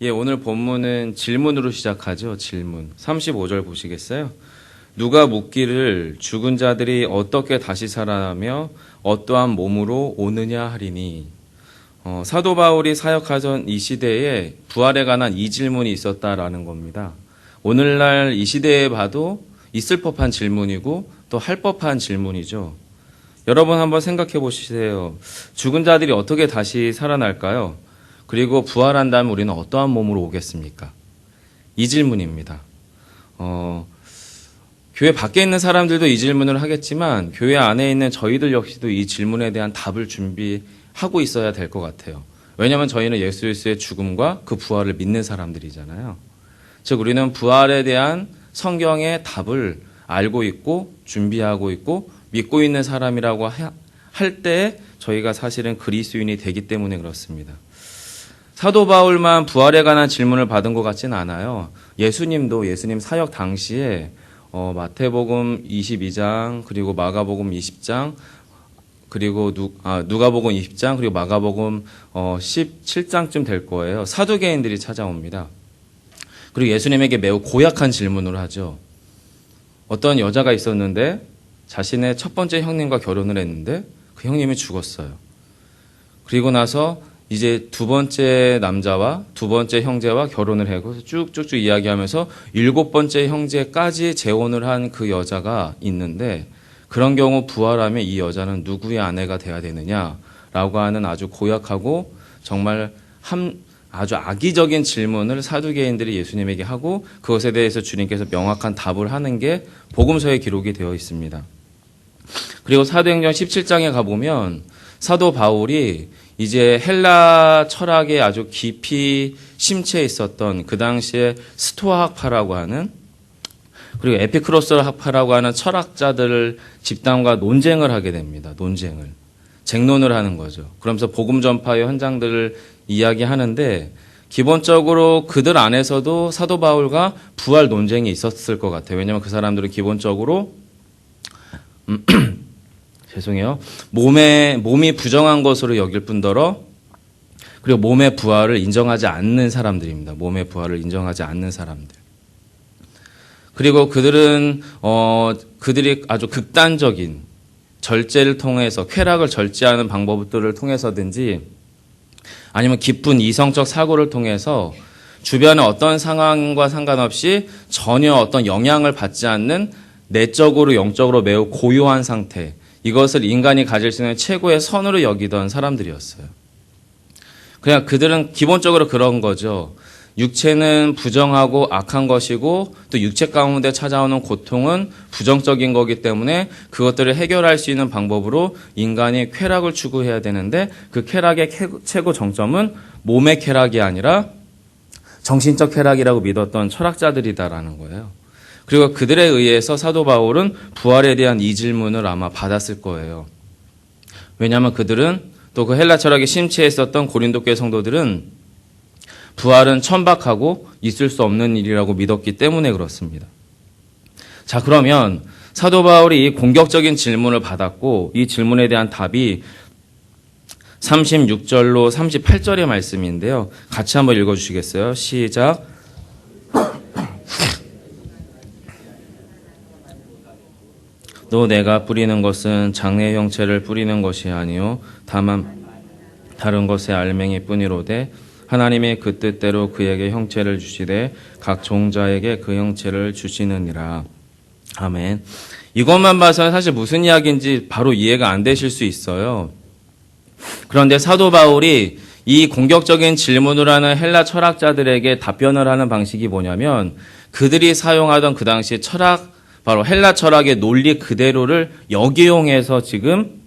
예, 오늘 본문은 질문으로 시작하죠. 질문. 35절 보시겠어요? 누가 묻기를 죽은 자들이 어떻게 다시 살아나며 어떠한 몸으로 오느냐 하리니. 사도 바울이 사역하던 이 시대에 부활에 관한 이 질문이 있었다라는 겁니다. 오늘날 이 시대에 봐도 있을 법한 질문이고 또 할 법한 질문이죠. 여러분 한번 생각해 보시세요. 죽은 자들이 어떻게 다시 살아날까요? 그리고 부활한다면 우리는 어떠한 몸으로 오겠습니까? 이 질문입니다. 교회 밖에 있는 사람들도 이 질문을 하겠지만 교회 안에 있는 저희들 역시도 이 질문에 대한 답을 준비하고 있어야 될 것 같아요. 왜냐하면 저희는 예수 그리스도의 죽음과 그 부활을 믿는 사람들이잖아요. 즉 우리는 부활에 대한 성경의 답을 알고 있고 준비하고 있고 믿고 있는 사람이라고 할 때 저희가 사실은 그리스도인이 되기 때문에 그렇습니다. 사도 바울만 부활에 관한 질문을 받은 것 같지는 않아요. 예수님도 예수님 사역 당시에 마태복음 22장 그리고 마가복음 20장 그리고 누가복음 20장 그리고 마가복음 17장쯤 될 거예요. 사두개인들이 찾아옵니다. 그리고 예수님에게 매우 고약한 질문을 하죠. 어떤 여자가 있었는데 자신의 첫 번째 형님과 결혼을 했는데 그 형님이 죽었어요. 그리고 나서 이제 두 번째 남자와 두 번째 형제와 결혼을 하고 쭉쭉쭉 이야기하면서 일곱 번째 형제까지 재혼을 한 그 여자가 있는데 그런 경우 부활하면 이 여자는 누구의 아내가 돼야 되느냐라고 하는 아주 고약하고 정말 아주 악의적인 질문을 사두개인들이 예수님에게 하고 그것에 대해서 주님께서 명확한 답을 하는 게 복음서에 기록이 되어 있습니다. 그리고 사도행전 17장에 가보면 사도 바울이 이제 헬라 철학에 아주 깊이 심취해 있었던 그 당시에 스토아 학파라고 하는 그리고 에피크로스 학파라고 하는 철학자들 집단과 논쟁을 하게 됩니다. 쟁론을 하는 거죠. 그러면서 복음 전파의 현장들을 이야기하는데 기본적으로 그들 안에서도 사도 바울과 부활 논쟁이 있었을 것 같아요. 왜냐하면 그 사람들은 기본적으로 죄송해요. 몸이 부정한 것으로 여길 뿐더러 그리고 몸의 부활을 인정하지 않는 사람들입니다. 몸의 부활을 인정하지 않는 사람들. 그리고 그들이 아주 극단적인 절제를 통해서 쾌락을 절제하는 방법들을 통해서든지 아니면 깊은 이성적 사고를 통해서 주변의 어떤 상황과 상관없이 전혀 어떤 영향을 받지 않는 내적으로 영적으로 매우 고요한 상태, 이것을 인간이 가질 수 있는 최고의 선으로 여기던 사람들이었어요. 그냥 그들은 기본적으로 그런 거죠. 육체는 부정하고 악한 것이고 또 육체 가운데 찾아오는 고통은 부정적인 거기 때문에 그것들을 해결할 수 있는 방법으로 인간이 쾌락을 추구해야 되는데 그 쾌락의 최고 정점은 몸의 쾌락이 아니라 정신적 쾌락이라고 믿었던 철학자들이다라는 거예요. 그리고 그들에 의해서 사도 바울은 부활에 대한 이 질문을 아마 받았을 거예요. 왜냐하면 그들은 또 그 헬라 철학에 심취해 있었던 고린도 교회 성도들은 부활은 천박하고 있을 수 없는 일이라고 믿었기 때문에 그렇습니다. 자, 그러면 사도 바울이 이 공격적인 질문을 받았고 이 질문에 대한 답이 36절로 38절의 말씀인데요. 같이 한번 읽어주시겠어요? 시작. 또 내가 뿌리는 것은 장래 형체를 뿌리는 것이 아니요 다만 다른 것의 알맹이 뿐이로되 하나님의 그 뜻대로 그에게 형체를 주시되 각 종자에게 그 형체를 주시느니라. 아멘. 이것만 봐서는 사실 무슨 이야기인지 바로 이해가 안 되실 수 있어요. 그런데 사도 바울이 이 공격적인 질문을 하는 헬라 철학자들에게 답변을 하는 방식이 뭐냐면 그들이 사용하던 그 당시 철학, 바로 헬라 철학의 논리 그대로를 역이용해서 지금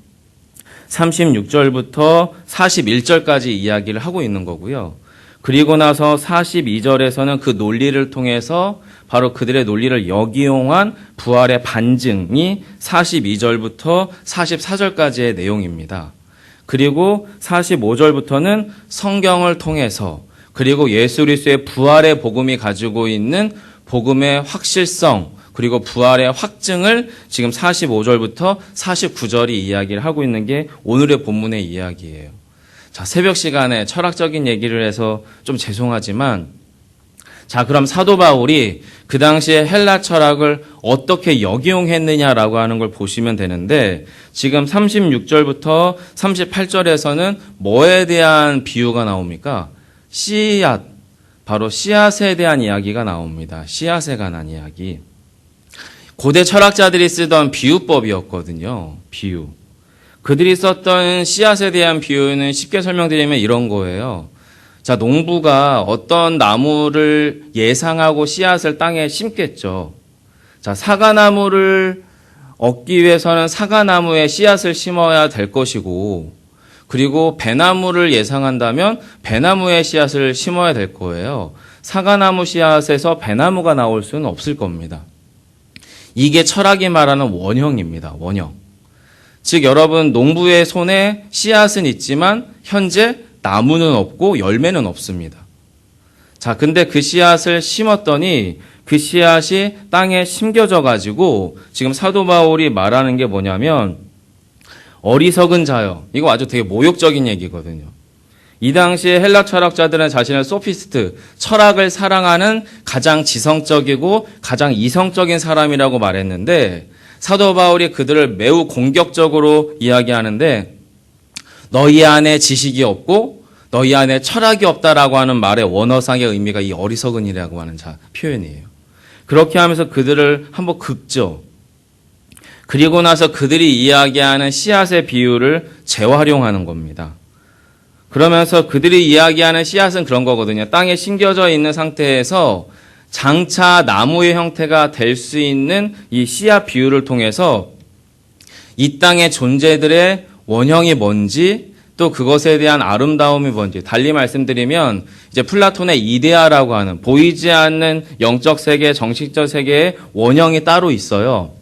36절부터 41절까지 이야기를 하고 있는 거고요. 그리고 나서 42절에서는 그 논리를 통해서 바로 그들의 논리를 역이용한 부활의 반증이 42절부터 44절까지의 내용입니다. 그리고 45절부터는 성경을 통해서 그리고 예수 그리스도의 부활의 복음이 가지고 있는 복음의 확실성 그리고 부활의 확증을 지금 45절부터 49절이 이야기를 하고 있는 게 오늘의 본문의 이야기예요. 자, 새벽 시간에 철학적인 얘기를 해서 좀 죄송하지만, 자, 그럼 사도 바울이 그 당시에 헬라 철학을 어떻게 역이용했느냐라고 하는 걸 보시면 되는데, 지금 36절부터 38절에서는 뭐에 대한 비유가 나옵니까? 씨앗, 바로 씨앗에 대한 이야기가 나옵니다. 씨앗에 관한 이야기. 고대 철학자들이 쓰던 비유법이었거든요. 비유. 그들이 썼던 씨앗에 대한 비유는 쉽게 설명드리면 이런 거예요. 자, 농부가 어떤 나무를 예상하고 씨앗을 땅에 심겠죠. 자, 사과나무를 얻기 위해서는 사과나무에 씨앗을 심어야 될 것이고, 그리고 배나무를 예상한다면 배나무에 씨앗을 심어야 될 거예요. 사과나무 씨앗에서 배나무가 나올 수는 없을 겁니다. 이게 철학이 말하는 원형입니다. 원형. 즉 여러분, 농부의 손에 씨앗은 있지만 현재 나무는 없고 열매는 없습니다. 자, 근데 그 씨앗을 심었더니 그 씨앗이 땅에 심겨져 가지고 지금 사도 바울이 말하는 게 뭐냐면, 어리석은 자여. 이거 아주 되게 모욕적인 얘기거든요. 이 당시에 헬라 철학자들은 자신을 소피스트, 철학을 사랑하는 가장 지성적이고 가장 이성적인 사람이라고 말했는데, 사도 바울이 그들을 매우 공격적으로 이야기하는데, 너희 안에 지식이 없고 너희 안에 철학이 없다라고 하는 말의 원어상의 의미가 이 어리석은이라고 하는 표현이에요. 그렇게 하면서 그들을 한번 긁죠. 그리고 나서 그들이 이야기하는 씨앗의 비유를 재활용하는 겁니다. 그러면서 그들이 이야기하는 씨앗은 그런 거거든요. 땅에 심겨져 있는 상태에서 장차 나무의 형태가 될 수 있는 이 씨앗 비유를 통해서 이 땅의 존재들의 원형이 뭔지, 또 그것에 대한 아름다움이 뭔지, 달리 말씀드리면 이제 플라톤의 이데아라고 하는 보이지 않는 영적 세계, 정식적 세계의 원형이 따로 있어요.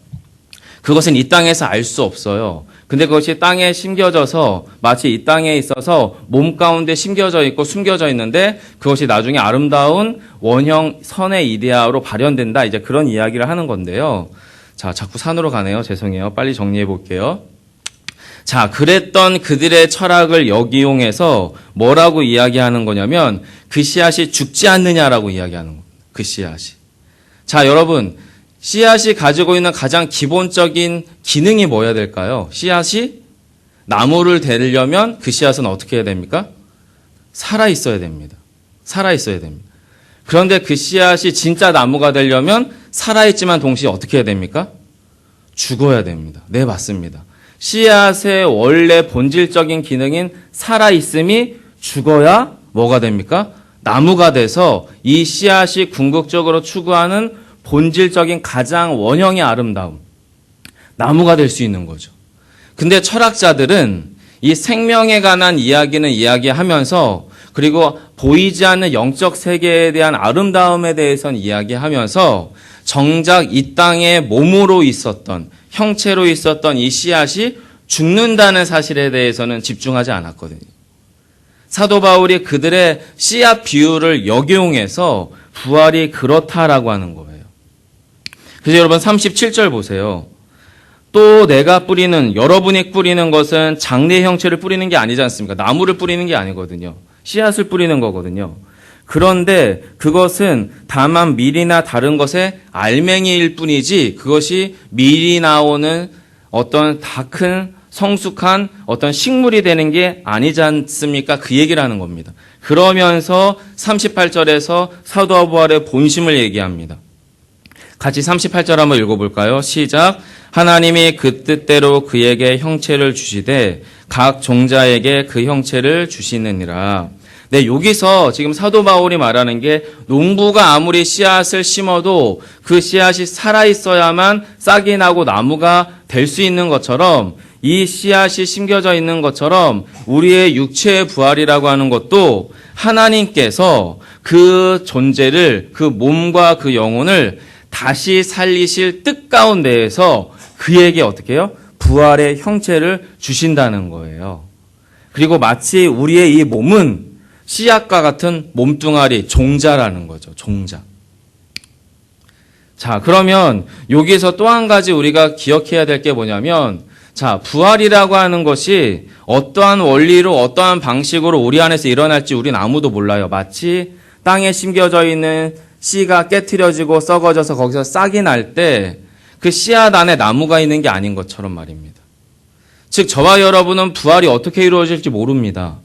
그것은 이 땅에서 알 수 없어요. 근데 그것이 땅에 심겨져서 마치 이 땅에 있어서 몸 가운데 심겨져 있고 숨겨져 있는데 그것이 나중에 아름다운 원형 선의 이데아로 발현된다. 이제 그런 이야기를 하는 건데요. 자, 자꾸 산으로 가네요. 죄송해요. 빨리 정리해 볼게요. 자, 그랬던 그들의 철학을 역이용해서 뭐라고 이야기하는 거냐면 그 씨앗이 죽지 않느냐라고 이야기하는 겁니다. 그 씨앗이. 자, 여러분, 씨앗이 가지고 있는 가장 기본적인 기능이 뭐여야 될까요? 씨앗이 나무를 되려면 그 씨앗은 어떻게 해야 됩니까? 살아 있어야 됩니다. 살아 있어야 됩니다. 그런데 그 씨앗이 진짜 나무가 되려면 살아있지만 동시에 어떻게 해야 됩니까? 죽어야 됩니다. 네, 맞습니다. 씨앗의 원래 본질적인 기능인 살아있음이 죽어야 뭐가 됩니까? 나무가 돼서 이 씨앗이 궁극적으로 추구하는 본질적인 가장 원형의 아름다움, 나무가 될 수 있는 거죠. 근데 철학자들은 이 생명에 관한 이야기는 이야기하면서, 그리고 보이지 않는 영적 세계에 대한 아름다움에 대해서는 이야기하면서 정작 이 땅에 몸으로 있었던, 형체로 있었던 이 씨앗이 죽는다는 사실에 대해서는 집중하지 않았거든요. 사도 바울이 그들의 씨앗 비유를 역이용해서 부활이 그렇다라고 하는 거예요. 그래서 여러분 37절 보세요. 또 내가 뿌리는, 여러분이 뿌리는 것은 장래 형체를 뿌리는 게 아니지 않습니까? 나무를 뿌리는 게 아니거든요. 씨앗을 뿌리는 거거든요. 그런데 그것은 다만 밀이나 다른 것의 알맹이일 뿐이지 그것이 밀이 나오는 어떤 다 큰 성숙한 어떤 식물이 되는 게 아니지 않습니까? 그 얘기를 하는 겁니다. 그러면서 38절에서 사도 부활의 본심을 얘기합니다. 같이 38절 한번 읽어볼까요? 시작. 하나님이 그 뜻대로 그에게 형체를 주시되 각 종자에게 그 형체를 주시느니라. 네, 여기서 지금 사도 바울이 말하는 게 농부가 아무리 씨앗을 심어도 그 씨앗이 살아있어야만 싹이 나고 나무가 될 수 있는 것처럼, 이 씨앗이 심겨져 있는 것처럼 우리의 육체의 부활이라고 하는 것도 하나님께서 그 존재를, 그 몸과 그 영혼을 다시 살리실 뜻 가운데에서 그에게 어떻게 해요? 부활의 형체를 주신다는 거예요. 그리고 마치 우리의 이 몸은 씨앗과 같은 몸뚱아리, 종자라는 거죠. 종자. 자, 그러면 여기서 또 한 가지 우리가 기억해야 될 게 뭐냐면 자, 부활이라고 하는 것이 어떠한 원리로 어떠한 방식으로 우리 안에서 일어날지 우린 아무도 몰라요. 마치 땅에 심겨져 있는 씨가 깨트려지고 썩어져서 거기서 싹이 날 때 그 씨앗 안에 나무가 있는 게 아닌 것처럼 말입니다. 즉 저와 여러분은 부활이 어떻게 이루어질지 모릅니다.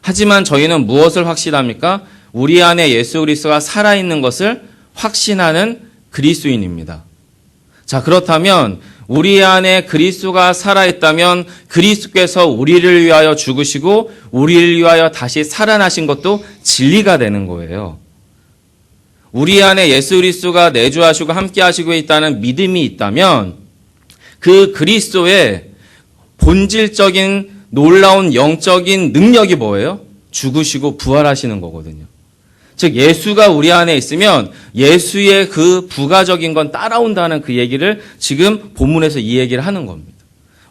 하지만 저희는 무엇을 확신합니까? 우리 안에 예수 그리스도가 살아있는 것을 확신하는 그리스도인입니다. 자, 그렇다면 우리 안에 그리스도가 살아있다면 그리스도께서 우리를 위하여 죽으시고 우리를 위하여 다시 살아나신 것도 진리가 되는 거예요. 우리 안에 예수 그리스도가 내주하시고 함께 하시고 있다는 믿음이 있다면 그 그리스도의 본질적인 놀라운 영적인 능력이 뭐예요? 죽으시고 부활하시는 거거든요. 즉 예수가 우리 안에 있으면 예수의 그 부가적인 건 따라온다는 그 얘기를 지금 본문에서 이 얘기를 하는 겁니다.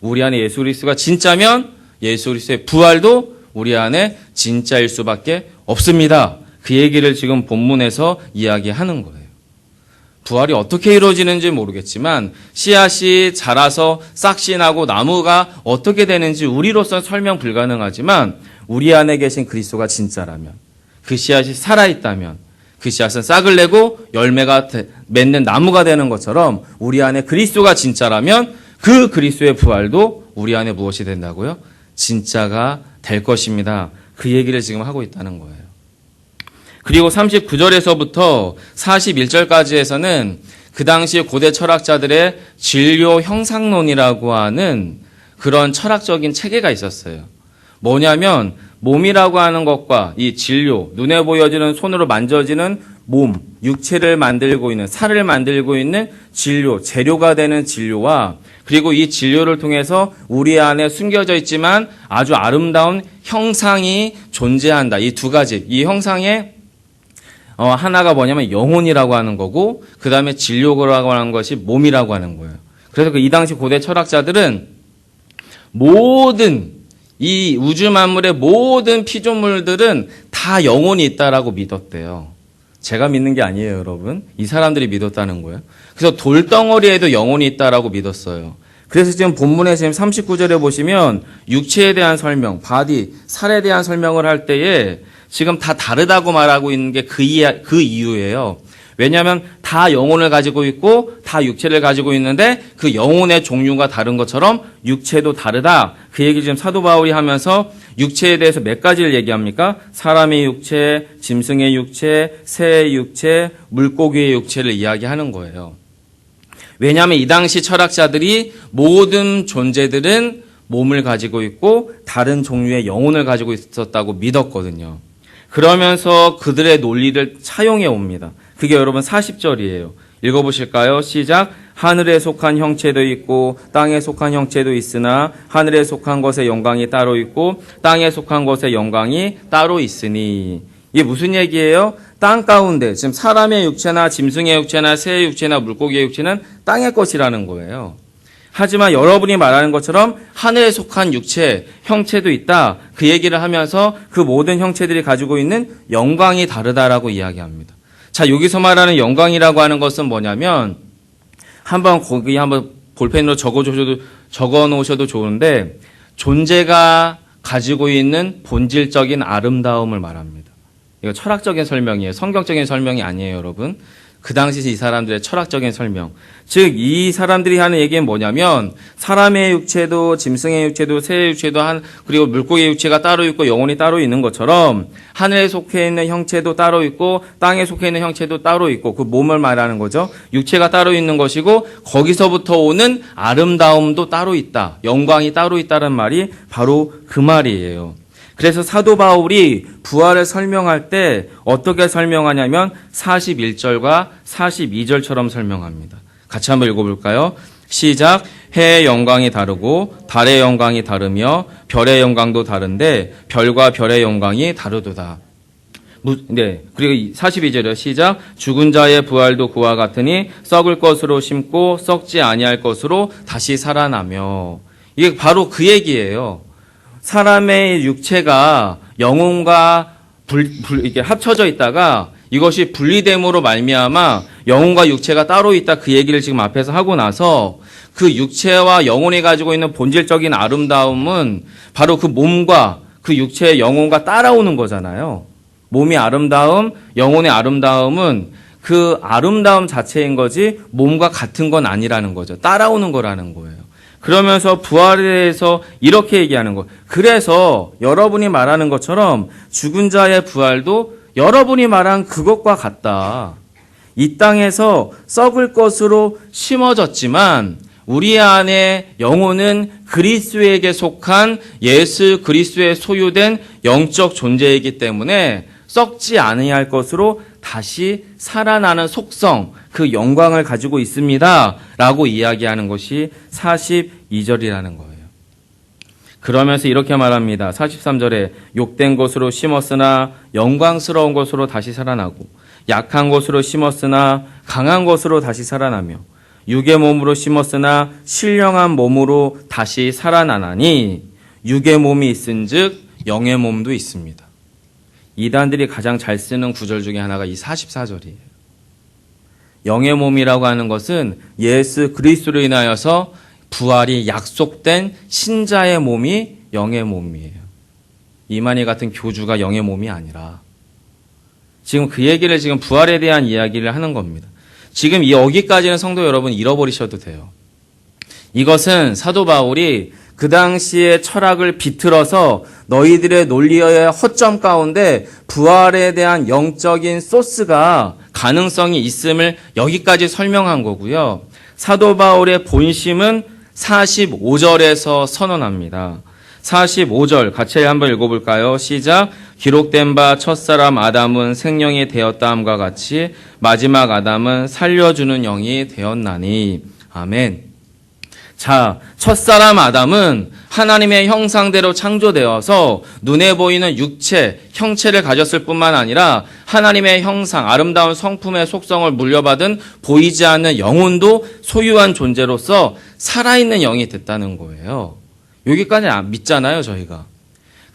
우리 안에 예수 그리스도가 진짜면 예수 그리스도의 부활도 우리 안에 진짜일 수밖에 없습니다. 그 얘기를 지금 본문에서 이야기하는 거예요. 부활이 어떻게 이루어지는지 모르겠지만 씨앗이 자라서 싹이 나고 나무가 어떻게 되는지 우리로서는 설명 불가능하지만 우리 안에 계신 그리스도가 진짜라면 그 씨앗이 살아있다면 그 씨앗은 싹을 내고 열매가 맺는 나무가 되는 것처럼 우리 안에 그리스도가 진짜라면 그 그리스도의 부활도 우리 안에 무엇이 된다고요? 진짜가 될 것입니다. 그 얘기를 지금 하고 있다는 거예요. 그리고 39절에서부터 41절까지에서는 그 당시 고대 철학자들의 진료 형상론이라고 하는 그런 철학적인 체계가 있었어요. 뭐냐면 몸이라고 하는 것과 이 진료, 눈에 보여지는 손으로 만져지는 몸, 육체를 만들고 있는, 살을 만들고 있는 진료, 재료가 되는 진료와 그리고 이 진료를 통해서 우리 안에 숨겨져 있지만 아주 아름다운 형상이 존재한다. 이 두 가지, 이 형상의 하나가 뭐냐면 영혼이라고 하는 거고 그 다음에 진료라고 하는 것이 몸이라고 하는 거예요. 그래서 이 당시 고대 철학자들은 모든 이 우주 만물의 모든 피조물들은 다 영혼이 있다라고 믿었대요. 제가 믿는 게 아니에요, 여러분. 이 사람들이 믿었다는 거예요. 그래서 돌덩어리에도 영혼이 있다라고 믿었어요. 그래서 지금 본문에 지금 39절에 보시면 육체에 대한 설명, 바디, 살에 대한 설명을 할 때에 지금 다 다르다고 말하고 있는 게 그 이유예요. 왜냐하면 다 영혼을 가지고 있고 다 육체를 가지고 있는데 그 영혼의 종류가 다른 것처럼 육체도 다르다. 그 얘기 지금 사도 바울이 하면서 육체에 대해서 몇 가지를 얘기합니까? 사람의 육체, 짐승의 육체, 새의 육체, 물고기의 육체를 이야기하는 거예요. 왜냐하면 이 당시 철학자들이 모든 존재들은 몸을 가지고 있고 다른 종류의 영혼을 가지고 있었다고 믿었거든요. 그러면서 그들의 논리를 차용해 옵니다. 그게 여러분 40절이에요. 읽어보실까요? 시작. 하늘에 속한 형체도 있고 땅에 속한 형체도 있으나 하늘에 속한 것의 영광이 따로 있고 땅에 속한 것의 영광이 따로 있으니. 이게 무슨 얘기예요? 땅 가운데 지금 사람의 육체나 짐승의 육체나 새의 육체나 물고기의 육체는 땅의 것이라는 거예요. 하지만 여러분이 말하는 것처럼 하늘에 속한 육체, 형체도 있다. 그 얘기를 하면서 그 모든 형체들이 가지고 있는 영광이 다르다라고 이야기합니다. 자, 여기서 말하는 영광이라고 하는 것은 뭐냐면 거기 한번 볼펜으로 적어 놓으셔도 좋은데 존재가 가지고 있는 본질적인 아름다움을 말합니다. 이거 철학적인 설명이에요. 성경적인 설명이 아니에요, 여러분. 그 당시 이 사람들의 철학적인 설명. 즉, 이 사람들이 하는 얘기는 뭐냐면, 사람의 육체도, 짐승의 육체도, 새의 육체도, 그리고 물고기의 육체가 따로 있고 영혼이 따로 있는 것처럼, 하늘에 속해 있는 형체도 따로 있고, 땅에 속해 있는 형체도 따로 있고, 그 몸을 말하는 거죠. 육체가 따로 있는 것이고, 거기서부터 오는 아름다움도 따로 있다. 영광이 따로 있다는 말이 바로 그 말이에요. 그래서 사도 바울이 부활을 설명할 때 어떻게 설명하냐면 41절과 42절처럼 설명합니다. 같이 한번 읽어볼까요? 시작. 해의 영광이 다르고 달의 영광이 다르며 별의 영광도 다른데 별과 별의 영광이 다르도다. 네. 그리고 42절이요. 시작. 죽은 자의 부활도 그와 같으니 썩을 것으로 심고 썩지 아니할 것으로 다시 살아나며. 이게 바로 그 얘기예요. 사람의 육체가 영혼과 이렇게 합쳐져 있다가 이것이 분리됨으로 말미암아 영혼과 육체가 따로 있다 그 얘기를 지금 앞에서 하고 나서 그 육체와 영혼이 가지고 있는 본질적인 아름다움은 바로 그 몸과 그 육체의 영혼과 따라오는 거잖아요. 몸이 아름다움, 영혼의 아름다움은 그 아름다움 자체인 거지 몸과 같은 건 아니라는 거죠. 따라오는 거라는 거예요. 그러면서 부활에 대해서 이렇게 얘기하는 거예요. 그래서 여러분이 말하는 것처럼 죽은 자의 부활도 여러분이 말한 그것과 같다. 이 땅에서 썩을 것으로 심어졌지만 우리 안에 영혼은 그리스도에게 속한 예수 그리스도의 소유된 영적 존재이기 때문에 썩지 아니할 것으로 다시 살아나는 속성, 그 영광을 가지고 있습니다. 라고 이야기하는 것이 42절이라는 거예요. 그러면서 이렇게 말합니다. 43절에 욕된 것으로 심었으나 영광스러운 것으로 다시 살아나고 약한 것으로 심었으나 강한 것으로 다시 살아나며 육의 몸으로 심었으나 신령한 몸으로 다시 살아나나니 육의 몸이 있은즉 영의 몸도 있습니다. 이단들이 가장 잘 쓰는 구절 중에 하나가 이 44절이에요. 영의 몸이라고 하는 것은 예수 그리스도로 인하여서 부활이 약속된 신자의 몸이 영의 몸이에요. 이만희 같은 교주가 영의 몸이 아니라 지금 그 얘기를 지금 부활에 대한 이야기를 하는 겁니다. 지금 여기까지는 성도 여러분 잃어버리셔도 돼요. 이것은 사도 바울이 그 당시의 철학을 비틀어서 너희들의 논리의 허점 가운데 부활에 대한 영적인 소스가 가능성이 있음을 여기까지 설명한 거고요. 사도 바울의 본심은 45절에서 선언합니다. 45절 같이 한번 읽어볼까요? 시작. 기록된 바 첫사람 아담은 생명이 되었다함과 같이 마지막 아담은 살려주는 영이 되었나니. 아멘. 자, 첫사람 아담은 하나님의 형상대로 창조되어서 눈에 보이는 육체, 형체를 가졌을 뿐만 아니라 하나님의 형상, 아름다운 성품의 속성을 물려받은 보이지 않는 영혼도 소유한 존재로서 살아있는 영이 됐다는 거예요. 여기까지 믿잖아요, 저희가.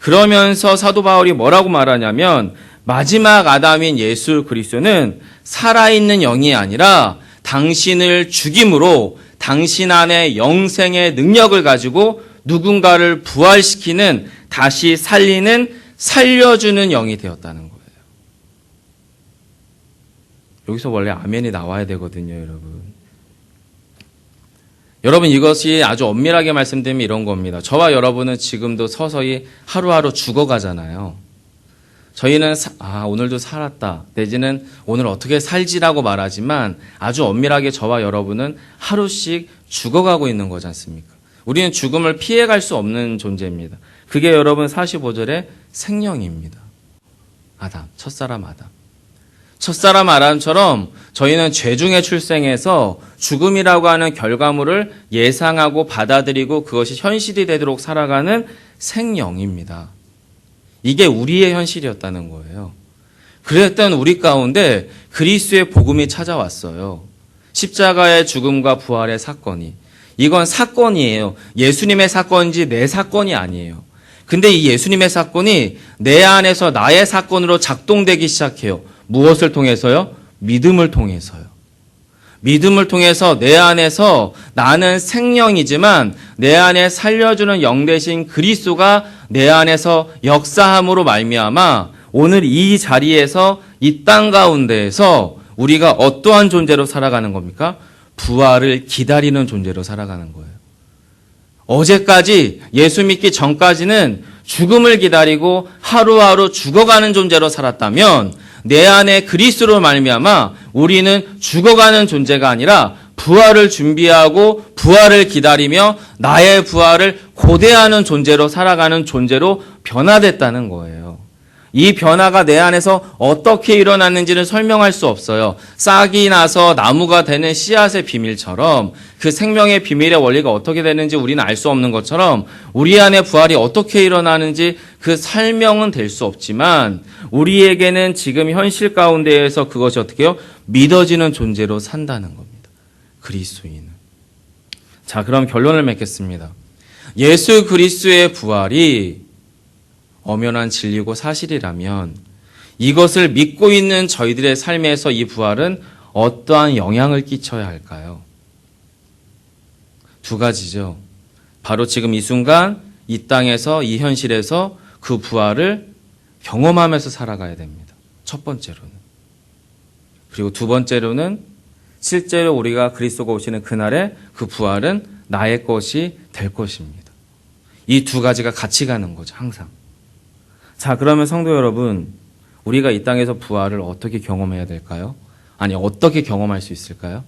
그러면서 사도 바울이 뭐라고 말하냐면 마지막 아담인 예수 그리스도는 살아있는 영이 아니라 당신을 죽임으로 당신 안에 영생의 능력을 가지고 누군가를 부활시키는, 다시 살리는, 살려주는 영이 되었다는 거예요. 여기서 원래 아멘이 나와야 되거든요, 여러분. 여러분, 이것이 아주 엄밀하게 말씀드리면 이런 겁니다. 저와 여러분은 지금도 서서히 하루하루 죽어가잖아요. 저희는 오늘도 살았다 내지는 오늘 어떻게 살지라고 말하지만 아주 엄밀하게 저와 여러분은 하루씩 죽어가고 있는 거지 않습니까? 우리는 죽음을 피해갈 수 없는 존재입니다. 그게 여러분 45절의 생명입니다. 아담, 첫사람 아담. 첫사람 아담처럼 저희는 죄 중에 출생해서 죽음이라고 하는 결과물을 예상하고 받아들이고 그것이 현실이 되도록 살아가는 생영입니다. 이게 우리의 현실이었다는 거예요. 그랬던 우리 가운데 그리스도의 복음이 찾아왔어요. 십자가의 죽음과 부활의 사건이. 이건 사건이에요. 예수님의 사건인지 내 사건이 아니에요. 근데 이 예수님의 사건이 내 안에서 나의 사건으로 작동되기 시작해요. 무엇을 통해서요? 믿음을 통해서요. 믿음을 통해서 내 안에서 나는 생명이지만 내 안에 살려주는 영 대신 그리스도가 내 안에서 역사함으로 말미암아 오늘 이 자리에서 이 땅 가운데에서 우리가 어떠한 존재로 살아가는 겁니까? 부활을 기다리는 존재로 살아가는 거예요. 어제까지 예수 믿기 전까지는 죽음을 기다리고 하루하루 죽어가는 존재로 살았다면 내 안에 그리스도로 말미암아 우리는 죽어가는 존재가 아니라 부활을 준비하고 부활을 기다리며 나의 부활을 고대하는 존재로 살아가는 존재로 변화됐다는 거예요. 이 변화가 내 안에서 어떻게 일어났는지는 설명할 수 없어요. 싹이 나서 나무가 되는 씨앗의 비밀처럼 그 생명의 비밀의 원리가 어떻게 되는지 우리는 알 수 없는 것처럼 우리 안에 부활이 어떻게 일어나는지 그 설명은 될 수 없지만 우리에게는 지금 현실 가운데에서 그것이 어떻게 해요? 믿어지는 존재로 산다는 겁니다. 그리스도인은. 자, 그럼 결론을 맺겠습니다. 예수 그리스도의 부활이 엄연한 진리고 사실이라면 이것을 믿고 있는 저희들의 삶에서 이 부활은 어떠한 영향을 끼쳐야 할까요? 두 가지죠. 바로 지금 이 순간 이 땅에서 이 현실에서 그 부활을 경험하면서 살아가야 됩니다. 첫 번째로는. 그리고 두 번째로는 실제로 우리가 그리스도가 오시는 그날에 그 부활은 나의 것이 될 것입니다. 이 두 가지가 같이 가는 거죠, 항상. 자, 그러면 성도 여러분, 우리가 이 땅에서 부활을 어떻게 경험해야 될까요? 아니, 어떻게 경험할 수 있을까요?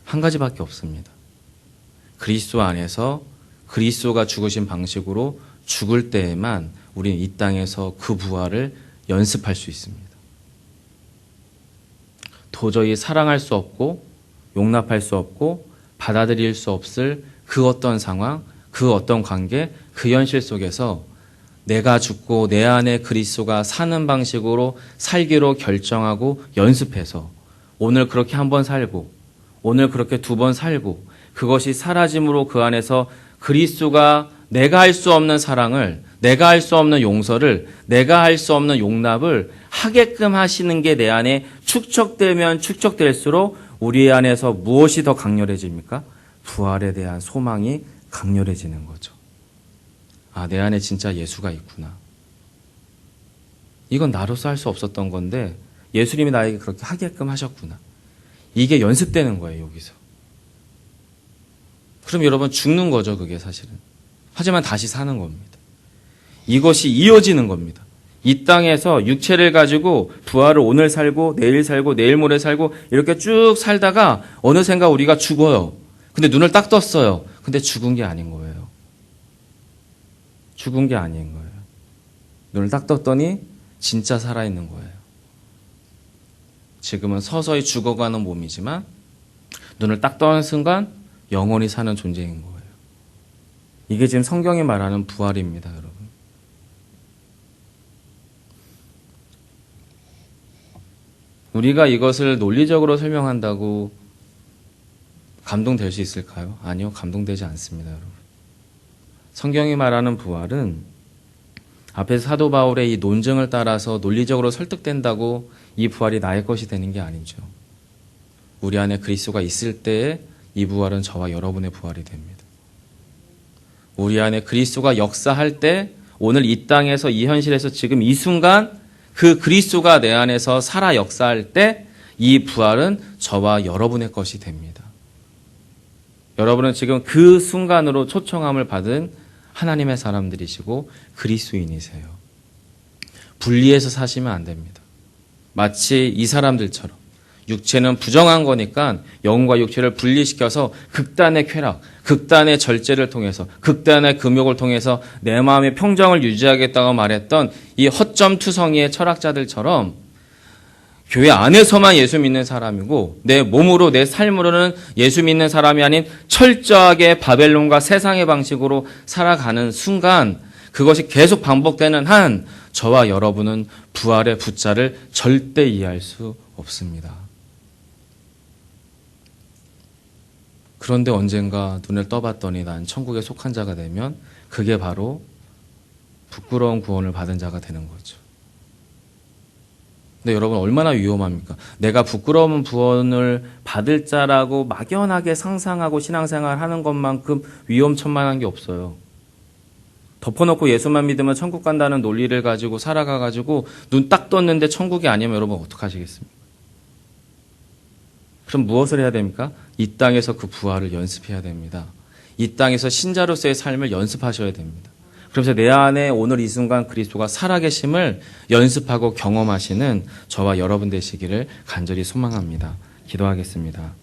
한 가지밖에 없습니다. 그리스도 안에서 그리스도가 죽으신 방식으로 죽을 때에만 우리는 이 땅에서 그 부활을 연습할 수 있습니다. 도저히 사랑할 수 없고 용납할 수 없고 받아들일 수 없을 그 어떤 상황, 그 어떤 관계, 그 현실 속에서 내가 죽고 내 안에 그리스도가 사는 방식으로 살기로 결정하고 연습해서 오늘 그렇게 한 번 살고 오늘 그렇게 두 번 살고 그것이 사라짐으로 그 안에서 그리스도가 내가 할 수 없는 사랑을, 내가 할 수 없는 용서를, 내가 할 수 없는 용납을 하게끔 하시는 게 내 안에 축적되면 축적될수록 우리 안에서 무엇이 더 강렬해집니까? 부활에 대한 소망이 강렬해지는 거죠. 아, 내 안에 진짜 예수가 있구나. 이건 나로서 할 수 없었던 건데 예수님이 나에게 그렇게 하게끔 하셨구나. 이게 연습되는 거예요, 여기서. 그럼 여러분 죽는 거죠, 그게 사실은. 하지만 다시 사는 겁니다. 이것이 이어지는 겁니다. 이 땅에서 육체를 가지고 부활을 오늘 살고 내일 모레 살고 이렇게 쭉 살다가 어느샌가 우리가 죽어요. 근데 눈을 딱 떴어요. 근데 죽은 게 아닌 거예요. 죽은 게 아닌 거예요. 눈을 딱 떴더니 진짜 살아있는 거예요. 지금은 서서히 죽어가는 몸이지만 눈을 딱 떠는 순간 영원히 사는 존재인 거예요. 이게 지금 성경이 말하는 부활입니다, 여러분. 우리가 이것을 논리적으로 설명한다고 감동될 수 있을까요? 아니요, 감동되지 않습니다, 여러분. 성경이 말하는 부활은 앞에서 사도 바울의 이 논증을 따라서 논리적으로 설득된다고 이 부활이 나의 것이 되는 게 아니죠. 우리 안에 그리스도가 있을 때에 이 부활은 저와 여러분의 부활이 됩니다. 우리 안에 그리스도가 역사할 때 오늘 이 땅에서 이 현실에서 지금 이 순간 그 그리스도가 내 안에서 살아 역사할 때 이 부활은 저와 여러분의 것이 됩니다. 여러분은 지금 그 순간으로 초청함을 받은 하나님의 사람들이시고 그리스도인이세요. 분리해서 사시면 안 됩니다. 마치 이 사람들처럼 육체는 부정한 거니까 영과 육체를 분리시켜서 극단의 쾌락, 극단의 절제를 통해서 극단의 금욕을 통해서 내 마음의 평정을 유지하겠다고 말했던 이 허점투성이의 철학자들처럼 교회 안에서만 예수 믿는 사람이고 내 몸으로 내 삶으로는 예수 믿는 사람이 아닌 철저하게 바벨론과 세상의 방식으로 살아가는 순간 그것이 계속 반복되는 한 저와 여러분은 부활의 부자를 절대 이해할 수 없습니다. 그런데 언젠가 눈을 떠봤더니 난 천국에 속한 자가 되면 그게 바로 부끄러운 구원을 받은 자가 되는 거죠. 근데 여러분 얼마나 위험합니까? 내가 부끄러운 구원을 받을 자라고 막연하게 상상하고 신앙생활 하는 것만큼 위험천만한 게 없어요. 덮어놓고 예수만 믿으면 천국 간다는 논리를 가지고 살아가가지고 눈 딱 떴는데 천국이 아니면 여러분 어떡하시겠습니까? 그럼 무엇을 해야 됩니까? 이 땅에서 그 부활을 연습해야 됩니다. 이 땅에서 신자로서의 삶을 연습하셔야 됩니다. 그래서 내 안에 오늘 이 순간 그리스도가 살아계심을 연습하고 경험하시는 저와 여러분 되시기를 간절히 소망합니다. 기도하겠습니다.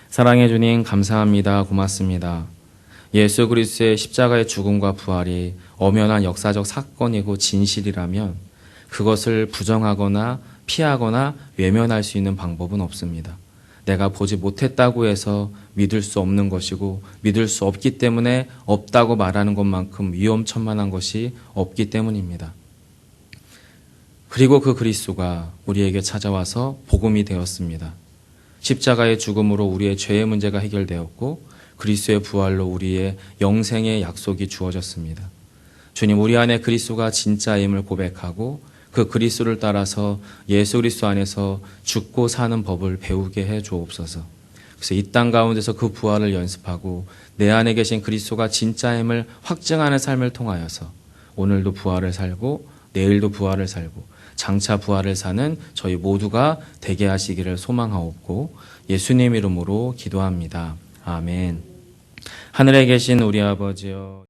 사랑해 주님 감사합니다. 고맙습니다. 예수 그리스도의 십자가의 죽음과 부활이 엄연한 역사적 사건이고 진실이라면 그것을 부정하거나 피하거나 외면할 수 있는 방법은 없습니다. 내가 보지 못했다고 해서 믿을 수 없는 것이고 믿을 수 없기 때문에 없다고 말하는 것만큼 위험천만한 것이 없기 때문입니다. 그리고 그 그리스도가 우리에게 찾아와서 복음이 되었습니다. 십자가의 죽음으로 우리의 죄의 문제가 해결되었고 그리스도의 부활로 우리의 영생의 약속이 주어졌습니다. 주님, 우리 안에 그리스도가 진짜임을 고백하고 그 그리스도를 따라서 예수 그리스도 안에서 죽고 사는 법을 배우게 해 주옵소서. 그래서 이 땅 가운데서 그 부활을 연습하고 내 안에 계신 그리스도가 진짜임을 확증하는 삶을 통하여서 오늘도 부활을 살고 내일도 부활을 살고 장차 부활을 사는 저희 모두가 되게 하시기를 소망하옵고 예수님 이름으로 기도합니다. 아멘. 하늘에 계신 우리 아버지여